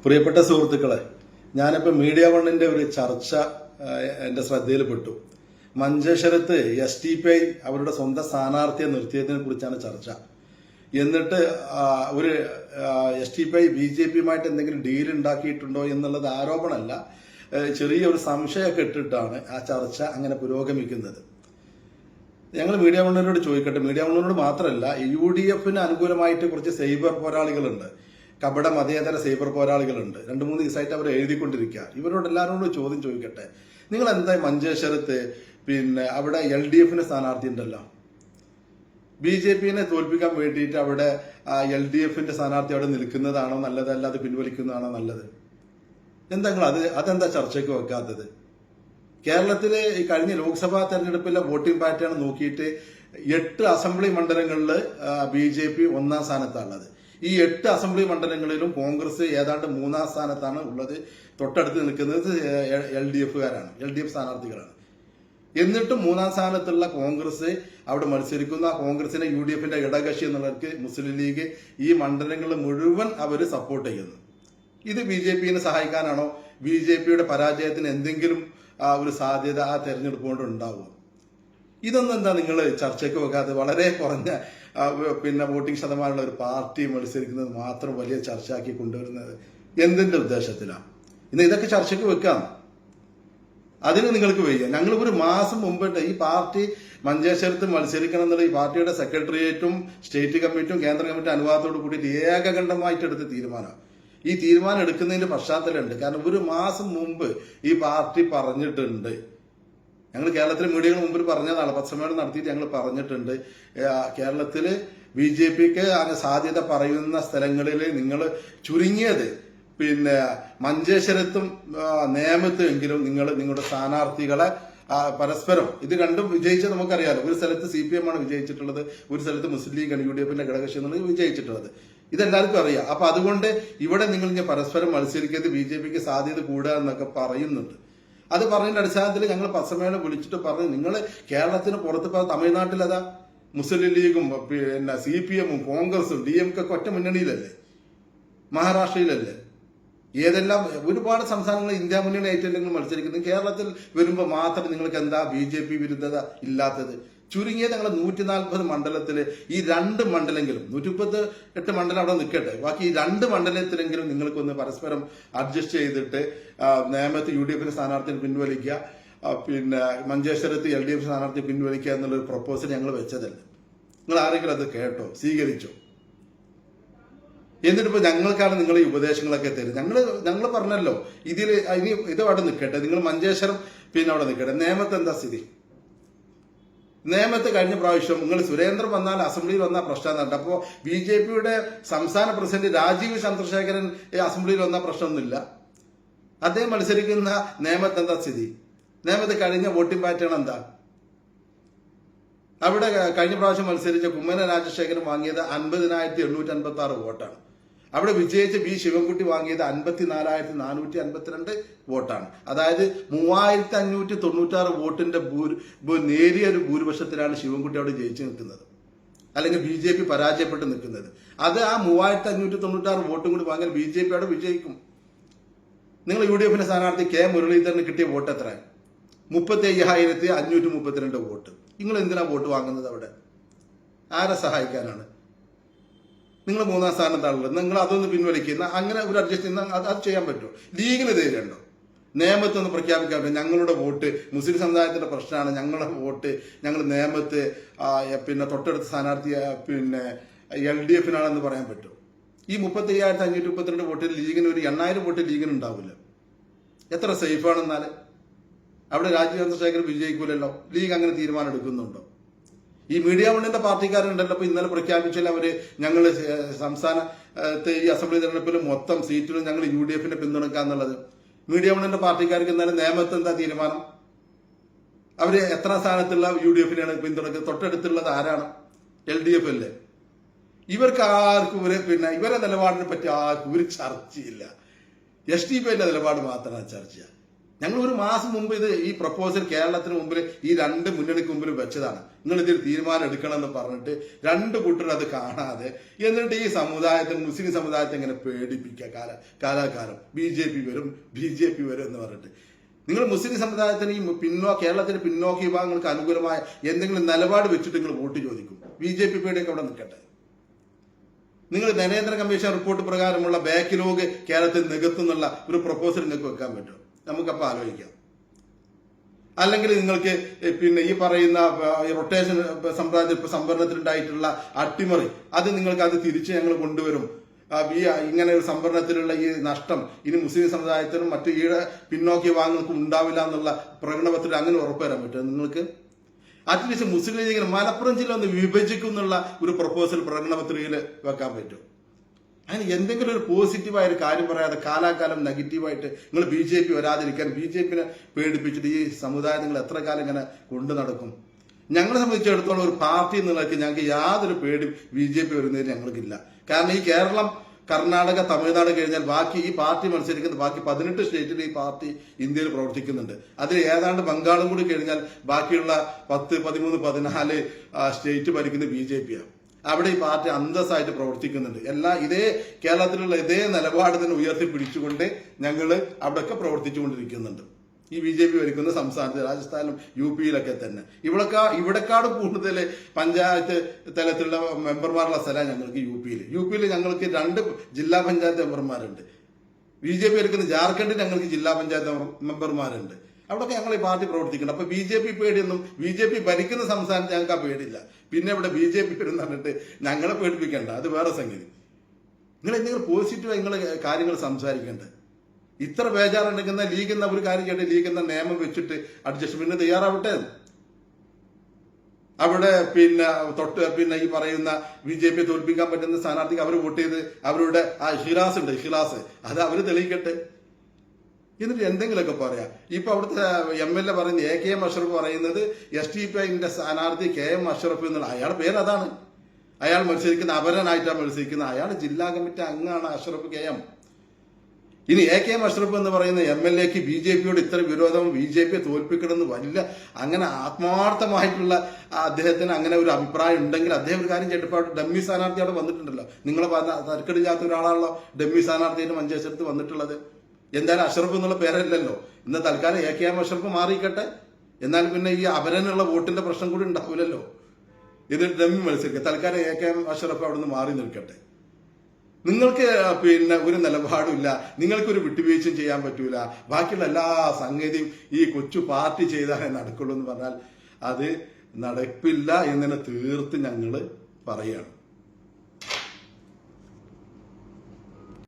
പ്രിയപ്പെട്ട സുഹൃത്തുക്കളെ, ഞാനിപ്പോൾ മീഡിയ വണ്ണിന്റെ ഒരു ചർച്ച എന്റെ ശ്രദ്ധയിൽപ്പെട്ടു. മഞ്ചേശ്വരത്ത് STPI അവരുടെ സ്വന്തം സ്ഥാനാർത്ഥിയെ നിർത്തിയതിനെ കുറിച്ചാണ് ചർച്ച. എന്നിട്ട് ഒരു STPI BJPയുമായിട്ട് എന്തെങ്കിലും ഡീൽ ഉണ്ടാക്കിയിട്ടുണ്ടോ എന്നുള്ളത് ആരോപണമല്ല, ചെറിയൊരു സംശയമൊക്കെ ഇട്ടിട്ടാണ് ആ ചർച്ച അങ്ങനെ പുരോഗമിക്കുന്നത്. ഞങ്ങൾ മീഡിയ വണ്ണിനോട് ചോദിക്കട്ടെ, മീഡിയ വണ്ണിനോട് മാത്രമല്ല, UDFന് അനുകൂലമായിട്ട് കുറച്ച് സൈബർ പോരാളികളുണ്ട്, കപട മതേതര സൈബർ പോരാളികളുണ്ട്. 2-3 ദിവസമായിട്ട് അവർ എഴുതിക്കൊണ്ടിരിക്കുക. ഇവരോട് എല്ലാവരോടും ചോദ്യം ചോദിക്കട്ടെ, നിങ്ങൾ എന്താ മഞ്ചേശ്വരത്ത് അവിടെ LDFന് സ്ഥാനാർത്ഥി ഉണ്ടല്ലോ, BJPനെ തോൽപ്പിക്കാൻ വേണ്ടിയിട്ട് അവിടെ LDFന്റെ സ്ഥാനാർത്ഥി അവിടെ നിൽക്കുന്നതാണോ നല്ലത്, അല്ലാതെ പിൻവലിക്കുന്നതാണോ നല്ലത്? എന്താ നിങ്ങൾ അതെന്താ ചർച്ചയ്ക്ക് വെക്കാത്തത്? കേരളത്തിലെ ഈ കഴിഞ്ഞ ലോക്സഭാ തെരഞ്ഞെടുപ്പിലെ വോട്ടിംഗ് പാറ്റേൺ നോക്കിയിട്ട് 8 അസംബ്ലി മണ്ഡലങ്ങളിൽ BJP 1-ാം സ്ഥാനത്താണുള്ളത്. ഈ 8 അസംബ്ലി മണ്ഡലങ്ങളിലും കോൺഗ്രസ് ഏതാണ്ട് 3-ാം സ്ഥാനത്താണ് ഉള്ളത്. തൊട്ടടുത്ത് നിൽക്കുന്നത് LDF സ്ഥാനാർത്ഥികളാണ്. എന്നിട്ടും 3-ാം സ്ഥാനത്തുള്ള കോൺഗ്രസ് അവിടെ മത്സരിക്കുന്ന കോൺഗ്രസിനെ UDFന്റെ ഘടകകക്ഷി എന്നുള്ളവർക്ക് മുസ്ലിം ലീഗ് ഈ മണ്ഡലങ്ങൾ മുഴുവൻ അവർ സപ്പോർട്ട് ചെയ്യുന്നു. ഇത് BJPനെ സഹായിക്കാനാണോ? BJPയുടെ പരാജയത്തിന് എന്തെങ്കിലും ഒരു സാധ്യത ആ തെരഞ്ഞെടുപ്പ് കൊണ്ട് ഉണ്ടാവുക? ഇതൊന്നും എന്താ നിങ്ങൾ ചർച്ചയ്ക്ക് വെക്കാതെ വളരെ കുറഞ്ഞ വോട്ടിംഗ് ശതമാനമുള്ള ഒരു പാർട്ടി മത്സരിക്കുന്നത് മാത്രം വലിയ ചർച്ചയാക്കി കൊണ്ടുവരുന്നത് എന്തിന്റെ ഉദ്ദേശത്തിലാണ്? ഇന്ന് ഇതൊക്കെ ചർച്ചയ്ക്ക് വെക്കാം. അതിന് നിങ്ങൾക്ക് വയ്യ. ഞങ്ങൾ ഒരു മാസം മുമ്പിട്ട് ഈ പാർട്ടി മഞ്ചേശ്വരത്ത് മത്സരിക്കണം എന്നുള്ള ഈ പാർട്ടിയുടെ സെക്രട്ടേറിയറ്റും സ്റ്റേറ്റ് കമ്മിറ്റിയും കേന്ദ്ര കമ്മിറ്റി അനുവാദത്തോട് കൂടിയിട്ട് ഏകകണ്ഠമായിട്ട് എടുത്ത തീരുമാനമാണ്. ഈ തീരുമാനം എടുക്കുന്നതിന്റെ പശ്ചാത്തലമുണ്ട്. കാരണം ഒരു മാസം മുമ്പ് ഈ പാർട്ടി പറഞ്ഞിട്ടുണ്ട്, ഞങ്ങൾ കേരളത്തിലെ മീഡിയകൾ മുമ്പിൽ പറഞ്ഞതാണ്, പത്രസമ്മേളനം നടത്തിയിട്ട് ഞങ്ങൾ പറഞ്ഞിട്ടുണ്ട്, കേരളത്തില് BJPക്ക് സാധ്യത പറയുന്ന സ്ഥലങ്ങളിൽ നിങ്ങൾ ചുരുങ്ങിയത് മഞ്ചേശ്വരത്തും നേമത്തും എങ്കിലും നിങ്ങൾ നിങ്ങളുടെ സ്ഥാനാർത്ഥികളെ പരസ്പരം, ഇത് രണ്ടും വിജയിച്ചത് നമുക്കറിയാലോ. ഒരു സ്ഥലത്ത് CPM ആണ് വിജയിച്ചിട്ടുള്ളത്, ഒരു സ്ഥലത്ത് മുസ്ലിം ലീഗാണ് UDFന്റെ ഘടകകക്ഷി എന്നുള്ളത് വിജയിച്ചിട്ടുള്ളത്. ഇതെല്ലാവർക്കും അറിയാം. അപ്പൊ അതുകൊണ്ട് ഇവിടെ നിങ്ങൾ ഇങ്ങനെ പരസ്പരം മത്സരിക്കരുത്, BJPക്ക് സാധ്യത കൂടുക എന്നൊക്കെ പറയുന്നുണ്ട്. അത് പറഞ്ഞതിന്റെ അടിസ്ഥാനത്തിൽ ഞങ്ങൾ പത്രസമ്മേളനം വിളിച്ചിട്ട് പറഞ്ഞു, നിങ്ങൾ കേരളത്തിന് പുറത്ത് തമിഴ്നാട്ടിൽ അതാ മുസ്ലിം ലീഗും CPMഉം കോൺഗ്രസും DMK ഒക്കെ ഒറ്റ മുന്നണിയിലല്ലേ, മഹാരാഷ്ട്രയിലല്ലേ, ഏതെല്ലാം ഒരുപാട് സംസ്ഥാനങ്ങൾ ഇന്ത്യ മുന്നണി ആയിട്ടല്ലെങ്കിൽ മത്സരിക്കുന്നത്. കേരളത്തിൽ വരുമ്പോൾ മാത്രം നിങ്ങൾക്ക് എന്താ BJP വിരുദ്ധത ഇല്ലാത്തത്? ചുരുങ്ങിയത് ഞങ്ങൾ 140 മണ്ഡലത്തില് ഈ 2 മണ്ഡലമെങ്കിലും, 138 മണ്ഡലം അവിടെ നിൽക്കട്ടെ, ബാക്കി ഈ 2 മണ്ഡലത്തിലെങ്കിലും നിങ്ങൾക്കൊന്ന് പരസ്പരം അഡ്ജസ്റ്റ് ചെയ്തിട്ട് നേമത്ത് UDFന്റെ സ്ഥാനാർത്ഥിയെ പിൻവലിക്കുക, മഞ്ചേശ്വരത്ത് LDF സ്ഥാനാർത്ഥിയെ പിൻവലിക്കുക എന്നുള്ളൊരു പ്രപ്പോസൽ ഞങ്ങൾ വെച്ചതല്ലേ. നിങ്ങൾ ആരെങ്കിലും അത് കേട്ടോ, സ്വീകരിച്ചോ? എന്നിട്ടിപ്പോ ഞങ്ങൾക്കാണ് നിങ്ങൾ ഈ ഉപദേശങ്ങളൊക്കെ തരും. ഞങ്ങൾ പറഞ്ഞല്ലോ, ഇനി ഇത് അവിടെ നിൽക്കട്ടെ, നിങ്ങൾ മഞ്ചേശ്വരം അവിടെ നിൽക്കട്ടെ. നേമത്ത് എന്താ സ്ഥിതി? നേമത്ത് കഴിഞ്ഞ പ്രാവശ്യം നിങ്ങൾ സുരേന്ദ്രൻ വന്നാൽ അസംബ്ലിയിൽ വന്ന പ്രശ്നം നടന്നു. അപ്പോൾ BJPയുടെ സംസ്ഥാന പ്രസിഡന്റ് രാജീവ് ചന്ദ്രശേഖരൻ അസംബ്ലിയിൽ വന്ന പ്രശ്നമൊന്നുമില്ല. അദ്ദേഹം മത്സരിക്കുന്ന നേമത്ത് എന്താ സ്ഥിതി? നേമത്ത് കഴിഞ്ഞ വോട്ടിംഗ് പാറ്റേൺ എന്താ? അവിടെ കഴിഞ്ഞ പ്രാവശ്യം മത്സരിച്ച കുമ്മന രാജശേഖരൻ വാങ്ങിയത് 50,856 വോട്ടാണ്. അവിടെ വിജയിച്ച B ശിവൻകുട്ടി വാങ്ങിയത് 54,452 വോട്ടാണ്. അതായത് 3,596 വോട്ടിന്റെ നേരിയ ഒരു ഭൂരിപക്ഷത്തിലാണ് ശിവൻകുട്ടി അവിടെ ജയിച്ചു നിൽക്കുന്നത്, അല്ലെങ്കിൽ BJP പരാജയപ്പെട്ട് നിൽക്കുന്നത്. അത് ആ 3,596 വോട്ടും കൂടി വാങ്ങിയാൽ BJP അവിടെ വിജയിക്കും. നിങ്ങൾ UDFന്റെ സ്ഥാനാർത്ഥി K മുരളീധരന് കിട്ടിയ വോട്ട് എത്ര? 35,532 വോട്ട്. നിങ്ങൾ എന്തിനാ വോട്ട് വാങ്ങുന്നത്? അവിടെ ആരെ സഹായിക്കാനാണ്? നിങ്ങൾ 3-ാം സ്ഥാനത്താണുള്ളത്, നിങ്ങൾ അതൊന്ന് പിൻവലിക്കുന്ന, അങ്ങനെ ഒരു അഡ്ജസ്റ്റ് ചെയ്യുന്ന അത് ചെയ്യാൻ പറ്റുമോ? ലീഗിന് ധൈര്യമുണ്ടോ? നേമത്തൊന്ന് പ്രഖ്യാപിക്കാൻ പറ്റും, ഞങ്ങളുടെ വോട്ട് മുസ്ലിം സമുദായത്തിന്റെ പ്രശ്നമാണ്, ഞങ്ങളുടെ വോട്ട് ഞങ്ങൾ നേമത്ത് തൊട്ടടുത്ത സ്ഥാനാർത്ഥി LDFനാണെന്ന് പറയാൻ പറ്റും? ഈ 35,532 വോട്ടിൽ ലീഗിന് ഒരു 8,000 വോട്ട് ലീഗിന് ഉണ്ടാവില്ല. എത്ര സേഫാണെന്നാൽ അവിടെ രാജീവ് ചന്ദ്രശേഖരൻ വിജയിക്കൂലല്ലോ. ലീഗ് അങ്ങനെ തീരുമാനം എടുക്കുന്നുണ്ടോ? ഈ മീഡിയ വണ്ണിന്റെ പാർട്ടിക്കാരുണ്ടല്ലോ, ഇപ്പൊ ഇന്നലെ പ്രഖ്യാപിച്ചാൽ അവര് ഞങ്ങൾ സംസ്ഥാനത്തെ ഈ അസംബ്ലി തെരഞ്ഞെടുപ്പിൽ മൊത്തം സീറ്റിലും ഞങ്ങൾ UDFനെ പിന്തുണക്കാന്നുള്ളത്. മീഡിയ വണ്ണിന്റെ പാർട്ടിക്കാർക്ക് ഇന്നലെ നേമത്ത് എന്താ തീരുമാനം? അവര് എത്ര സ്ഥാനത്തുള്ള UDFനെയാണ് പിന്തുണക്കുന്നത്? തൊട്ടടുത്തുള്ളത് ആരാണ്? LDF അല്ലേ? ഇവർക്ക് ആർക്കും ഇവരെ നിലപാടിനെ പറ്റി ആർക്കും ഒരു ചർച്ചയില്ല. STPന്റെ നിലപാട് മാത്രമാണ് ചർച്ച. ഞങ്ങൾ ഒരു മാസം മുമ്പ് ഈ പ്രപ്പോസൽ കേരളത്തിന് മുമ്പിൽ ഈ രണ്ട് മുന്നണിക്ക് മുമ്പിൽ വെച്ചതാണ്. നിങ്ങൾ ഇതിൽ തീരുമാനം എടുക്കണമെന്ന് പറഞ്ഞിട്ട് രണ്ട് കൂട്ടർ അത് കാണാതെ എന്നിട്ട് ഈ സമുദായത്തെ, മുസ്ലിം സമുദായത്തെ ഇങ്ങനെ പേടിപ്പിക്കുക കാലാകാലം. BJP വരും എന്ന് പറഞ്ഞിട്ട് നിങ്ങൾ മുസ്ലിം സമുദായത്തിന് ഈ കേരളത്തിലെ പിന്നോക്ക വിഭാഗങ്ങൾക്ക് അനുകൂലമായ എന്തെങ്കിലും നിലപാട് വെച്ചിട്ട് നിങ്ങൾ വോട്ട് ചോദിക്കും. BJP പേടിയൊക്കെ അവിടെ നിൽക്കട്ടെ. നിങ്ങൾ നരേന്ദ്ര കമ്മീഷൻ റിപ്പോർട്ട് പ്രകാരമുള്ള ബാക്ക്ലോഗ് കേരളത്തിൽ നികത്തുന്നുള്ള ഒരു പ്രപ്പോസൽ നിങ്ങൾക്ക് വെക്കാൻ പറ്റും. നമുക്കപ്പോൾ ആലോചിക്കാം. അല്ലെങ്കിൽ നിങ്ങൾക്ക് ഈ പറയുന്ന റൊട്ടേഷൻ സംവരണത്തിലുണ്ടായിട്ടുള്ള അട്ടിമറി അത് നിങ്ങൾക്ക് അത് തിരിച്ച് ഞങ്ങൾ കൊണ്ടുവരും. ഇങ്ങനെ ഒരു സംവരണത്തിലുള്ള ഈ നഷ്ടം ഇനി മുസ്ലിം സമുദായത്തിനും മറ്റു പിന്നോക്ക വിഭാഗങ്ങൾക്കും ഉണ്ടാവില്ല എന്നുള്ള പ്രകടനപത്രത്തിൽ അങ്ങനെ ഉറപ്പുവരാൻ പറ്റും നിങ്ങൾക്ക്? അറ്റ്ലീസ്റ്റ് മുസ്ലിം ലീഗിന് മലപ്പുറം ജില്ല ഒന്ന് വിഭജിക്കുന്നുള്ള ഒരു പ്രപ്പോസൽ പ്രകടനപത്രികയിൽ വെക്കാൻ പറ്റും. അങ്ങനെ എന്തെങ്കിലും ഒരു പോസിറ്റീവായ ഒരു കാര്യം പറയാതെ കാലാകാലം നെഗറ്റീവായിട്ട് നിങ്ങൾ BJP വരാതിരിക്കാൻ BJP-നെ പേടിപ്പിച്ചിട്ട് ഈ സമുദായം നിങ്ങൾ എത്ര കാലം ഇങ്ങനെ കൊണ്ടു നടക്കും? ഞങ്ങളെ സംബന്ധിച്ചിടത്തോളം ഒരു പാർട്ടി എന്നുള്ളതൊക്കെ ഞങ്ങൾക്ക് യാതൊരു പേടിയും BJP വരുന്നതിന് ഞങ്ങൾക്കില്ല. കാരണം ഈ കേരളം, കർണാടക, തമിഴ്നാട് കഴിഞ്ഞാൽ ബാക്കി ഈ പാർട്ടി മത്സരിക്കുന്ന ബാക്കി 18 സ്റ്റേറ്റിൽ ഈ പാർട്ടി ഇന്ത്യയിൽ പ്രവർത്തിക്കുന്നുണ്ട്. അതിൽ ഏതാണ്ട് ബംഗാളും കൂടി കഴിഞ്ഞാൽ ബാക്കിയുള്ള 10, 13, 14 സ്റ്റേറ്റ് ഭരിക്കുന്ന BJP-യാണ്. അവിടെ ഈ പാർട്ടി അന്തസ്സായിട്ട് പ്രവർത്തിക്കുന്നുണ്ട്. ഇതേ കേരളത്തിലുള്ള ഇതേ നിലപാട് തന്നെ ഉയർത്തിപ്പിടിച്ചുകൊണ്ട് ഞങ്ങൾ അവിടെയൊക്കെ പ്രവർത്തിച്ചുകൊണ്ടിരിക്കുന്നുണ്ട്. ഈ BJP ഭരിക്കുന്ന സംസ്ഥാനത്ത്, രാജസ്ഥാനിലും UP-യിലൊക്കെ തന്നെ. ഇവിടെക്കാട് കൂടുതൽ പഞ്ചായത്ത് തലത്തിലുള്ള മെമ്പർമാരുള്ള സ്ഥലമാണ് ഞങ്ങൾക്ക് UP-യിൽ ഞങ്ങൾക്ക് 2 ജില്ലാ പഞ്ചായത്ത് മെമ്പർമാരുണ്ട്. BJP ഭരിക്കുന്ന ജാർഖണ്ഡിൽ ഞങ്ങൾക്ക് ജില്ലാ പഞ്ചായത്ത് മെമ്പർമാരുണ്ട്. അവിടെയൊക്കെ ഞങ്ങൾ ഈ പാർട്ടി പ്രവർത്തിക്കുന്നുണ്ട്. അപ്പൊ BJP പേടിയൊന്നും, BJP ഭരിക്കുന്ന സംസ്ഥാനത്ത് ഞങ്ങൾക്ക് ആ പേടിയില്ല. പിന്നെ ഇവിടെ BJP വരും പറഞ്ഞിട്ട് ഞങ്ങളെ പേടിപ്പിക്കേണ്ട, അത് വേറെ സംഗതി. നിങ്ങൾ എന്തെങ്കിലും പോസിറ്റീവായി നിങ്ങൾ കാര്യങ്ങൾ സംസാരിക്കേണ്ടത്. ഇത്ര ബേജാറുണ്ടെങ്കിൽ ലീഗ് എന്ന ഒരു കാര്യം ചെയ്യട്ടെ, ലീഗ് എന്ന നിയമം വെച്ചിട്ട് അഡ്ജസ്റ്റ്മെന്റ് തയ്യാറാവട്ടെ. അവിടെ ഈ പറയുന്ന BJP തോൽപ്പിക്കാൻ പറ്റുന്ന സ്ഥാനാർത്ഥിക്ക് അവർ വോട്ട് ചെയ്ത് അവരുടെ ആ ഹിലാസ് ഉണ്ട്, അത് അവർ തെളിയിക്കട്ടെ. എന്നിട്ട് എന്തെങ്കിലുമൊക്കെ പറയാം. ഇപ്പൊ അവിടുത്തെ MLA പറയുന്നത് AKM അഷ്റഫ് പറയുന്നത് SDPIന്റെ സ്ഥാനാർത്ഥി KM അഷ്റഫ് എന്നുള്ള അയാളുടെ പേര് അതാണ്. അയാൾ മത്സരിക്കുന്ന അപരനായിട്ടാണ് മത്സരിക്കുന്നത്. അയാൾ ജില്ലാ കമ്മിറ്റി അംഗമാണ് അഷ്റഫ് KM. ഇനി AKM അഷ്റഫ് എന്ന് പറയുന്ന MLA-ക്ക് BJP-യോട് ഇത്ര വിരോധം, BJP-യെ തോൽപ്പിക്കണമെന്ന് വലിയ അങ്ങനെ ആത്മാർത്ഥമായിട്ടുള്ള അദ്ദേഹത്തിന് അങ്ങനെ ഒരു അഭിപ്രായം ഉണ്ടെങ്കിൽ അദ്ദേഹം ഒരു കാര്യം ചെയ്തിട്ട് അവിടെ ഡമ്മി സ്ഥാനാർത്ഥി അവിടെ വന്നിട്ടുണ്ടല്ലോ. നിങ്ങളെ തരക്കെടില്ലാത്ത ഒരാളാണല്ലോ ഡമ്മി സ്ഥാനാർത്ഥിയുടെ മഞ്ചേശ്വരത്ത് വന്നിട്ടുള്ളത്. എന്തായാലും അഷ്റഫ് എന്നുള്ള പേരല്ലല്ലോ. ഇന്ന് തൽക്കാലം AKM അഷ്റഫ് മാറിയിക്കട്ടെ. എന്നാൽ പിന്നെ ഈ അപരനുള്ള വോട്ടിന്റെ പ്രശ്നം കൂടി ഉണ്ടാവില്ലല്ലോ. ഇതിൽ ഡമ്മി മത്സരിക്കുക. തൽക്കാലം AKM അഷ്റഫ് അവിടെ നിന്ന് മാറി നിൽക്കട്ടെ. നിങ്ങൾക്ക് ഒരു നിലപാടുമില്ല, നിങ്ങൾക്കൊരു വിട്ടുവീഴ്ചയും ചെയ്യാൻ പറ്റൂല. ബാക്കിയുള്ള എല്ലാ സംഗതിയും ഈ കൊച്ചു പാർട്ടി ചെയ്താലേ നടക്കുള്ളൂ എന്ന് പറഞ്ഞാൽ അത് നടപ്പില്ല എന്ന് തീർത്ത് ഞങ്ങൾ പറയുകയാണ്.